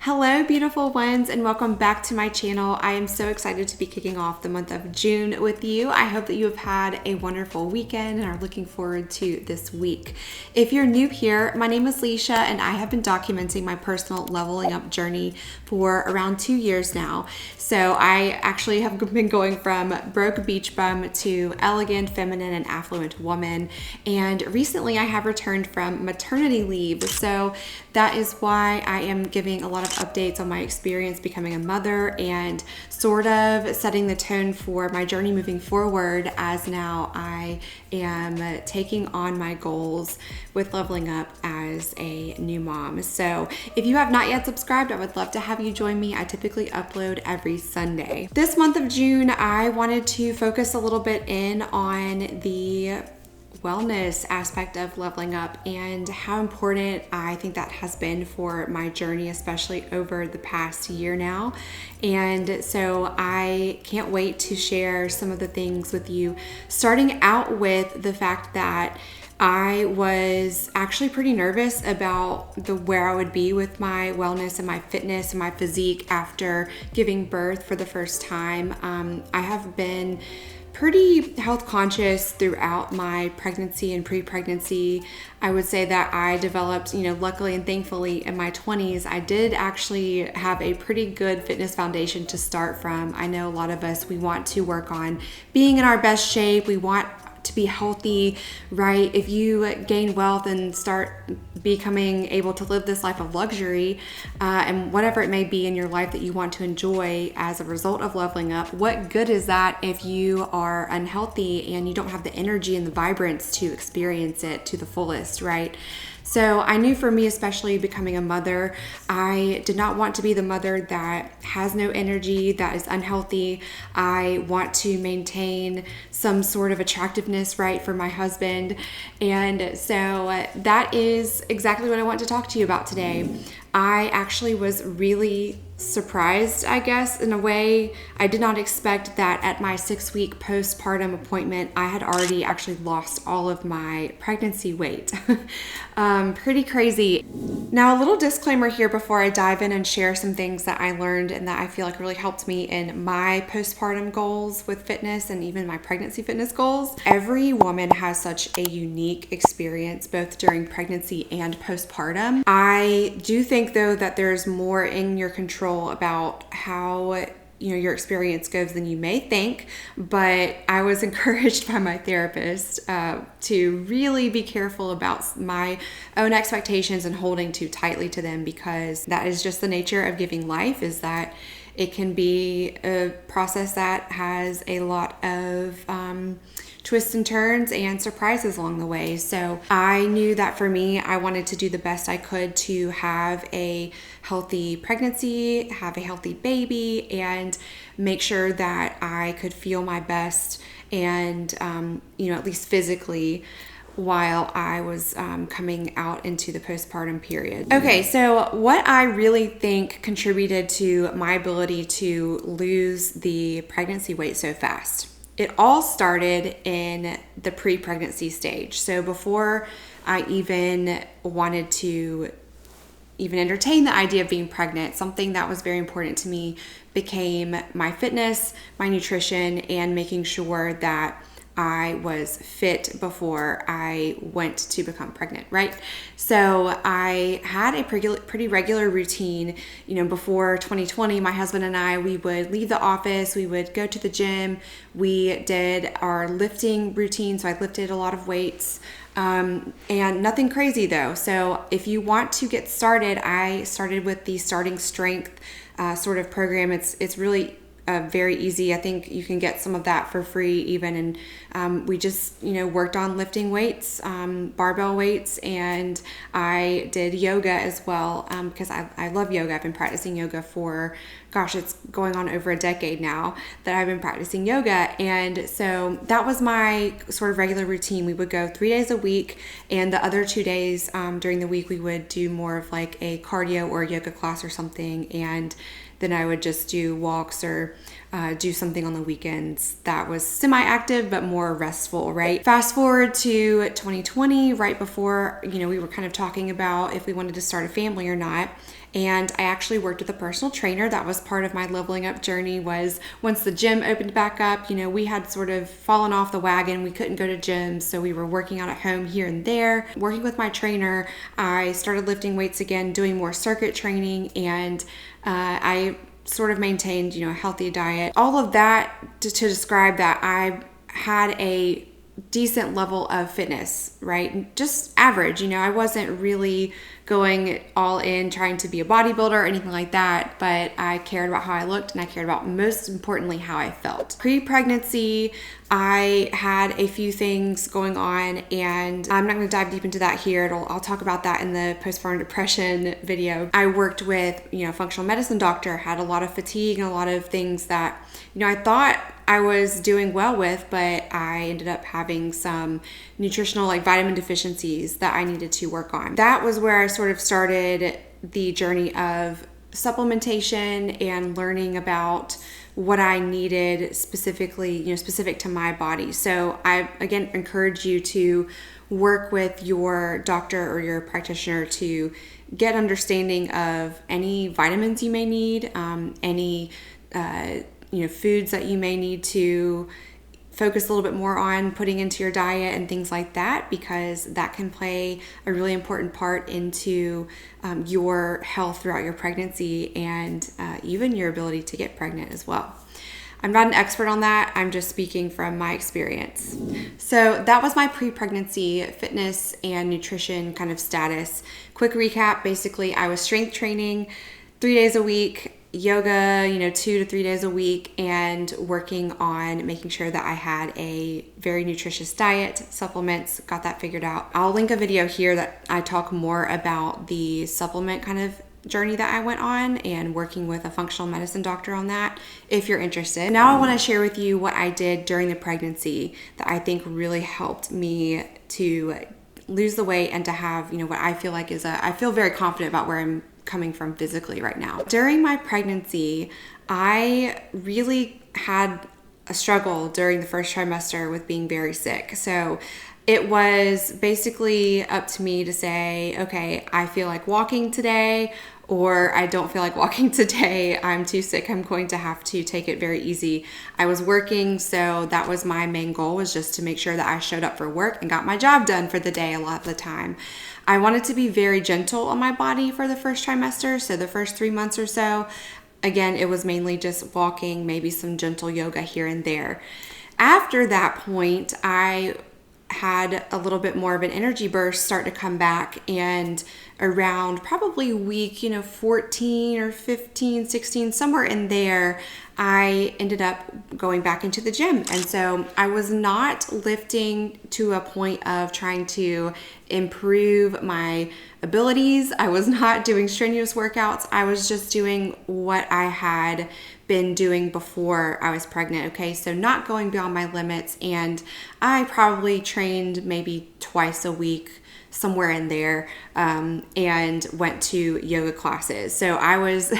Hello, beautiful ones, and welcome back to my channel. I am so excited to be kicking off the month of June with you. I hope that you have had a wonderful weekend and are looking forward to this week. If you're new here, my name is Leisha, and I have been documenting my personal leveling up journey for around 2 years now. So I actually have been going from broke beach bum to elegant, feminine, and affluent woman. And recently I have returned from maternity leave. So that is why I am giving a lot of updates on my experience becoming a mother and sort of setting the tone for my journey moving forward, as now I am taking on my goals with leveling up as a new mom. So if you have not yet subscribed, I would love to have you join me. I typically upload every Sunday. This month of June, I wanted to focus a little bit in on the wellness aspect of leveling up and how important I think that has been for my journey, especially over the past year now. And so I can't wait to share some of the things with you, starting out with the fact that I was actually pretty nervous about where I would be with my wellness and my fitness and my physique after giving birth for the first time. I have been pretty health conscious throughout my pregnancy and pre-pregnancy. I would say that I developed, luckily and thankfully in my 20s, I did actually have a pretty good fitness foundation to start from. I know a lot of us, we want to work on being in our best shape. We want to be healthy, right? If you gain wealth and start becoming able to live this life of luxury, and whatever it may be in your life that you want to enjoy as a result of leveling up, what good is that if you are unhealthy and you don't have the energy and the vibrance to experience it to the fullest, right? So I knew for me, especially becoming a mother, I did not want to be the mother that has no energy, that is unhealthy. I want to maintain some sort of attractiveness, right, for my husband. And so that is exactly what I want to talk to you about today. I actually was really surprised, I guess, in a way. I did not expect that at my 6-week postpartum appointment, I had already actually lost all of my pregnancy weight. Pretty crazy. Now, a little disclaimer here before I dive in and share some things that I learned and that I feel like really helped me in my postpartum goals with fitness and even my pregnancy fitness goals. Every woman has such a unique experience both during pregnancy and postpartum. I do think, though, that there's more in your control about how your experience goes than you may think, but I was encouraged by my therapist to really be careful about my own expectations and holding too tightly to them, because that is just the nature of giving life, is that it can be a process that has a lot of twists and turns and surprises along the way. So I knew that for me, I wanted to do the best I could to have a healthy pregnancy, have a healthy baby, and make sure that I could feel my best and, at least physically, while I was coming out into the postpartum period. Okay, so what I really think contributed to my ability to lose the pregnancy weight so fast, it all started in the pre-pregnancy stage. So before I even wanted to even entertain the idea of being pregnant, something that was very important to me became my fitness, my nutrition, and making sure that I was fit before I went to become pregnant, right? So I had a pretty regular routine. Before 2020, my husband and I, we would leave the office, we would go to the gym, we did our lifting routine. So I lifted a lot of weights, and nothing crazy though. So if you want to get started, I started with the Starting Strength sort of program. It's really very easy. I think you can get some of that for free even. And we just, worked on lifting weights, barbell weights, and I did yoga as well, because I love yoga. I've been practicing yoga for, it's going on over a decade now that I've been practicing yoga. And so that was my sort of regular routine. We would go 3 days a week, and the other 2 days during the week, we would do more of like a cardio or a yoga class or something. And then I would just do walks or do something on the weekends that was semi-active but more restful, right? Fast forward to 2020, right before, we were kind of talking about if we wanted to start a family or not. and I actually worked with a personal trainer. That was part of my leveling up journey. Was once the gym opened back up, we had sort of fallen off the wagon. We couldn't go to gyms, so we were working out at home here and there. Working with my trainer, I started lifting weights again, doing more circuit training, and I sort of maintained, a healthy diet. All of that to describe that I had a decent level of fitness, right? Just average, I wasn't really going all in trying to be a bodybuilder or anything like that, but I cared about how I looked, and I cared about, most importantly, how I felt. Pre-pregnancy, I had a few things going on, and I'm not going to dive deep into that here. I'll talk about that in the postpartum depression video. I worked with, a functional medicine doctor, had a lot of fatigue and a lot of things that, I thought I was doing well with, but I ended up having some nutritional, vitamin deficiencies that I needed to work on. That was where I sort of started the journey of supplementation and learning about what I needed specifically, specific to my body. So I, again, encourage you to work with your doctor or your practitioner to get understanding of any vitamins you may need, any foods that you may need to focus a little bit more on putting into your diet and things like that, because that can play a really important part into your health throughout your pregnancy and even your ability to get pregnant as well. I'm not an expert on that. I'm just speaking from my experience. So that was my pre-pregnancy fitness and nutrition kind of status. Quick recap, basically I was strength training 3 days a week, yoga, 2 to 3 days a week, and working on making sure that I had a very nutritious diet, supplements, got that figured out. I'll link a video here that I talk more about the supplement kind of journey that I went on and working with a functional medicine doctor on that if you're interested. Now I want to share with you what I did during the pregnancy that I think really helped me to lose the weight and to have, what I feel like I feel very confident about where I'm coming from physically right now. During my pregnancy, I really had a struggle during the first trimester with being very sick. So it was basically up to me to say, okay, I feel like walking today, or I don't feel like walking today. I'm too sick. I'm going to have to take it very easy. I was working, so that was my main goal, was just to make sure that I showed up for work and got my job done for the day a lot of the time. I wanted to be very gentle on my body for the first trimester, so the first 3 months or so. Again, it was mainly just walking, maybe some gentle yoga here and there. After that point, I had a little bit more of an energy burst start to come back, and around probably week 14 or 15, 16, somewhere in there, I ended up going back into the gym. And so I was not lifting to a point of trying to improve my abilities. I was not doing strenuous workouts. I was just doing what I had been doing before I was pregnant. Okay, so not going beyond my limits, and I probably trained maybe twice a week, somewhere in there, and went to yoga classes. So I was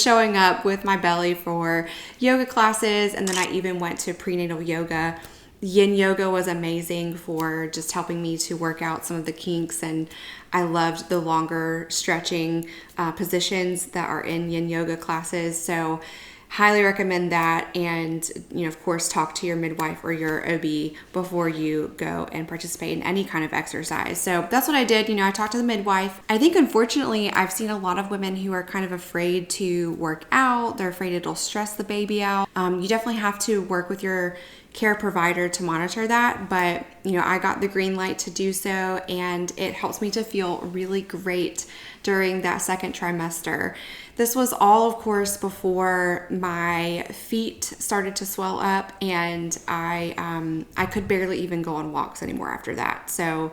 showing up with my belly for yoga classes, and then I even went to prenatal yoga. Yin yoga was amazing for just helping me to work out some of the kinks, and I loved the longer stretching positions that are in yin yoga classes. So highly recommend that, and of course talk to your midwife or your OB before you go and participate in any kind of exercise. So that's what I did. I talked to the midwife. I think unfortunately I've seen a lot of women who are kind of afraid to work out. They're afraid it'll stress the baby out. You definitely have to work with your care provider to monitor that, but I got the green light to do so, and it helps me to feel really great during that second trimester. This was all, of course, before my feet started to swell up, and I could barely even go on walks anymore after that. So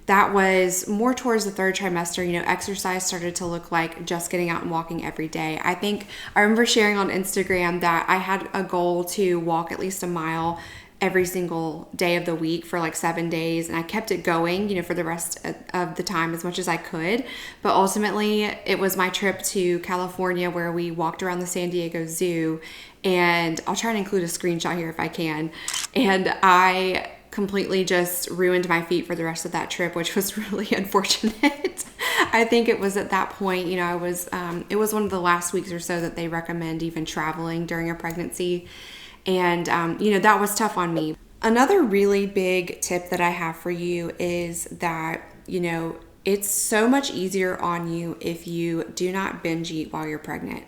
that was more towards the third trimester. Exercise started to look like just getting out and walking every day. I think I remember sharing on Instagram that I had a goal to walk at least a mile every single day of the week for like 7 days, and I kept it going, for the rest of the time as much as I could. But ultimately, it was my trip to California where we walked around the San Diego Zoo, and I'll try and include a screenshot here if I can. And I completely just ruined my feet for the rest of that trip, which was really unfortunate. I think it was at that point, you know, it was one of the last weeks or so that they recommend even traveling during a pregnancy. And, you know, that was tough on me. Another really big tip that I have for you is that, you know, it's so much easier on you if you do not binge eat while you're pregnant.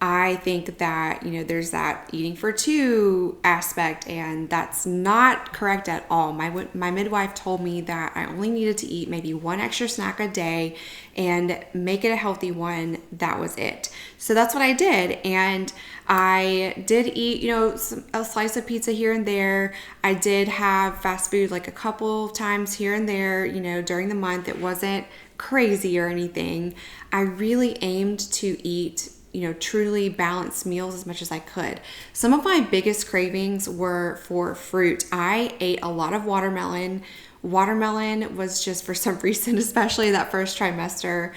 I think that, you know, there's that eating for two aspect, and that's not correct at all. My midwife told me that I only needed to eat maybe one extra snack a day and make it a healthy one. That was it. So that's what I did. And I did eat, you know, a slice of pizza here and there. I did have fast food like a couple of times here and there, you know, during the month. It wasn't crazy or anything. I really aimed to eat, you know, truly balanced meals as much as I could. Some of my biggest cravings were for fruit. I ate a lot of watermelon. Watermelon was just, for some reason, especially that first trimester,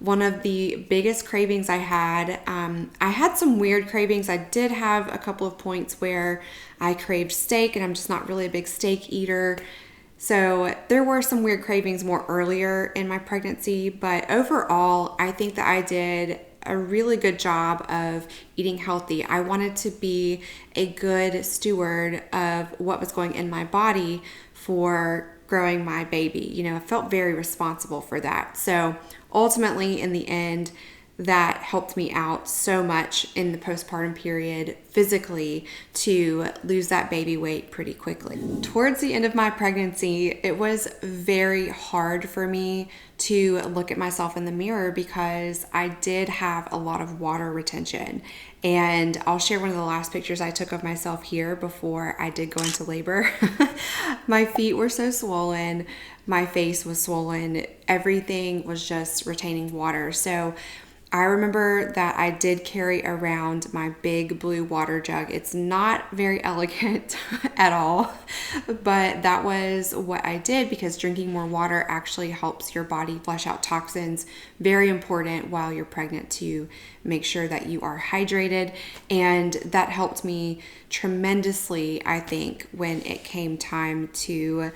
one of the biggest cravings I had. I had some weird cravings. I did have a couple of points where I craved steak, and I'm just not really a big steak eater. So there were some weird cravings more earlier in my pregnancy, but overall, I think that I did a really good job of eating healthy. I wanted to be a good steward of what was going in my body for growing my baby. You know, I felt very responsible for that. So ultimately, in the end, that helped me out so much in the postpartum period physically to lose that baby weight pretty quickly. Towards the end of my pregnancy, it was very hard for me to look at myself in the mirror because I did have a lot of water retention. And I'll share one of the last pictures I took of myself here before I did go into labor. My feet were so swollen, my face was swollen, everything was just retaining water. So I remember that I did carry around my big blue water jug. It's not very elegant at all, but that was what I did because drinking more water actually helps your body flush out toxins. Very important while you're pregnant to make sure that you are hydrated. And that helped me tremendously, I think, when it came time to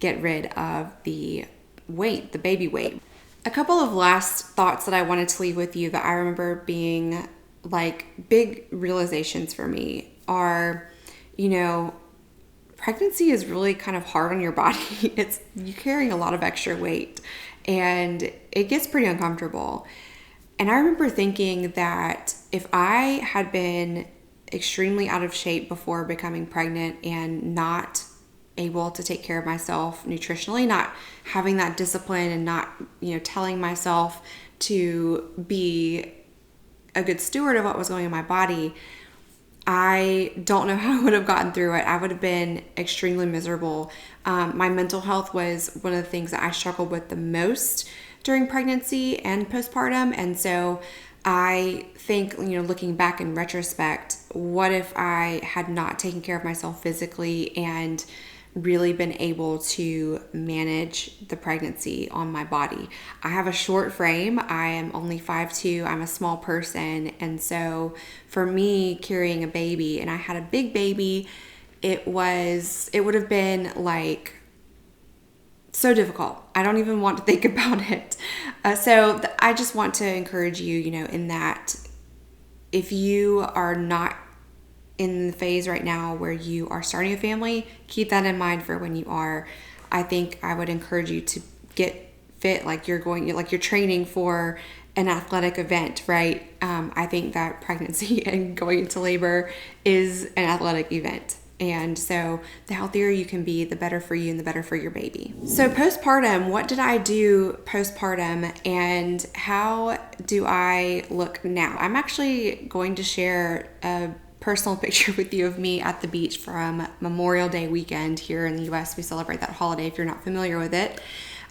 get rid of the weight, the baby weight. A couple of last thoughts that I wanted to leave with you that I remember being like big realizations for me are, you know, pregnancy is really kind of hard on your body. You're carrying a lot of extra weight and it gets pretty uncomfortable. And I remember thinking that if I had been extremely out of shape before becoming pregnant and not able to take care of myself nutritionally, not having that discipline and not, you know, telling myself to be a good steward of what was going in my body, I don't know how I would have gotten through it. I would have been extremely miserable. My mental health was one of the things that I struggled with the most during pregnancy and postpartum. And so I think, you know, looking back in retrospect, what if I had not taken care of myself physically and really been able to manage the pregnancy on my body? I have a short frame. I am only 5'2". I'm a small person. And so for me, carrying a baby, and I had a big baby, it would have been like so difficult. I don't even want to think about it. I just want to encourage you, you know, in that if you are not in the phase right now where you are starting a family, keep that in mind for when you are. I think I would encourage you to get fit like you're training for an athletic event, right? I think that pregnancy and going into labor is an athletic event. And so the healthier you can be, the better for you and the better for your baby. So postpartum, what did I do postpartum and how do I look now? I'm actually going to share a personal picture with you of me at the beach from Memorial Day weekend. Here in the US, we celebrate that holiday if you're not familiar with it.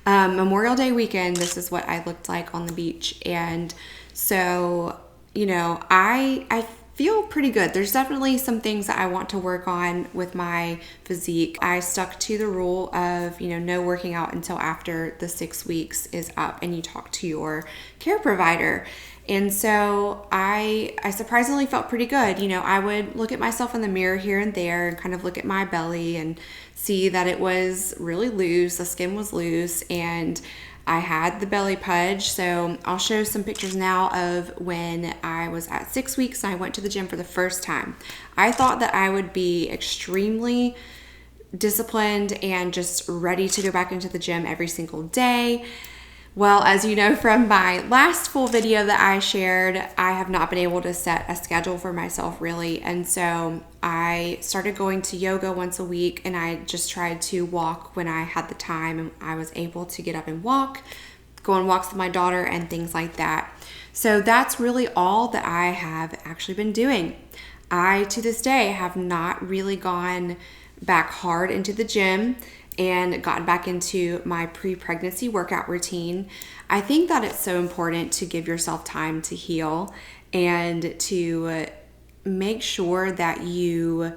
Memorial Day weekend, this is what I looked like on the beach. And so, you know, I feel pretty good. There's definitely some things that I want to work on with my physique. I stuck to the rule of, you know, no working out until after the 6 weeks is up and you talk to your care provider. And so I surprisingly felt pretty good. You know, I would look at myself in the mirror here and there and kind of look at my belly and see that it was really loose, the skin was loose, and I had the belly pudge. So I'll show some pictures now of when I was at 6 weeks and I went to the gym for the first time. I thought that I would be extremely disciplined and just ready to go back into the gym every single day. Well, as you know from my last full video that I shared, I have not been able to set a schedule for myself really. And so I started going to yoga once a week, and I just tried to walk when I had the time and I was able to get up and walk, go on walks with my daughter and things like that. So that's really all that I have actually been doing. I, to this day, have not really gone back hard into the gym and gotten back into my pre-pregnancy workout routine. I think that it's so important to give yourself time to heal and to make sure that you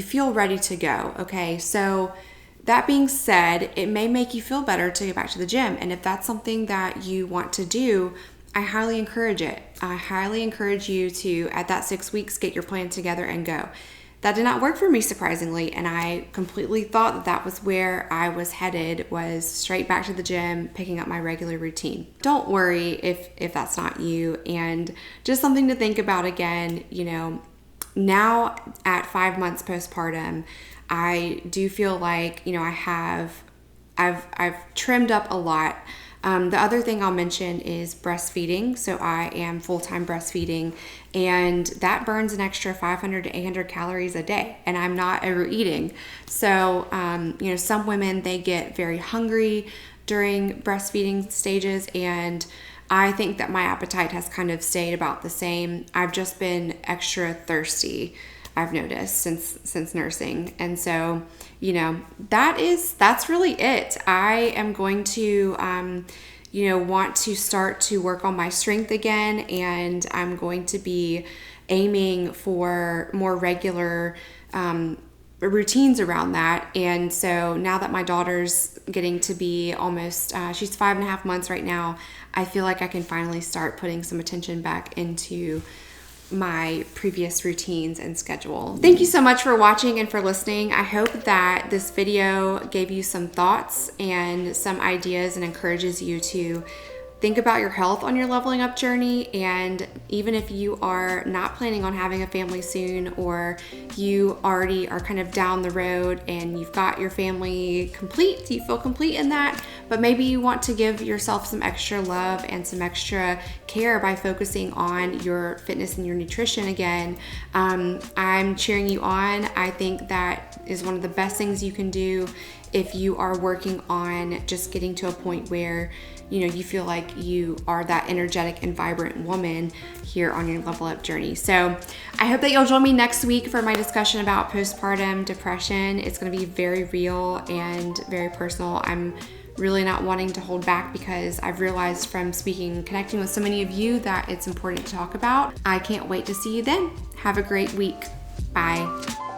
feel ready to go, okay? So that being said, it may make you feel better to get back to the gym. And if that's something that you want to do, I highly encourage it. I highly encourage you to, at that 6 weeks, get your plan together and go. That did not work for me, surprisingly, and I completely thought that that was where I was headed, was straight back to the gym, picking up my regular routine. Don't worry if that's not you, and just something to think about again, you know, now at 5 months postpartum, I do feel like, you know, I've trimmed up a lot. The other thing I'll mention is breastfeeding. So I am full-time breastfeeding, and that burns an extra 500 to 800 calories a day, and I'm not overeating. So, you know, some women, they get very hungry during breastfeeding stages, and I think that my appetite has kind of stayed about the same. I've just been extra thirsty, I've noticed, since nursing. And so, you know, that's really it. I am going to, want to start to work on my strength again, and I'm going to be aiming for more regular routines around that. And so now that my daughter's getting to be almost, she's 5.5 months right now, I feel like I can finally start putting some attention back into my previous routines and schedule. Thank you so much for watching and for listening. I hope that this video gave you some thoughts and some ideas and encourages you to think about your health on your leveling up journey. And even if you are not planning on having a family soon, or you already are kind of down the road and you've got your family complete, you feel complete in that, but maybe you want to give yourself some extra love and some extra care by focusing on your fitness and your nutrition again, I'm cheering you on. I think that is one of the best things you can do if you are working on just getting to a point where, you know, you feel like you are that energetic and vibrant woman here on your level up journey. So I hope that you'll join me next week for my discussion about postpartum depression. It's going to be very real and very personal. I'm really not wanting to hold back because I've realized from speaking and connecting with so many of you that it's important to talk about. I can't wait to see you then. Have a great week. Bye.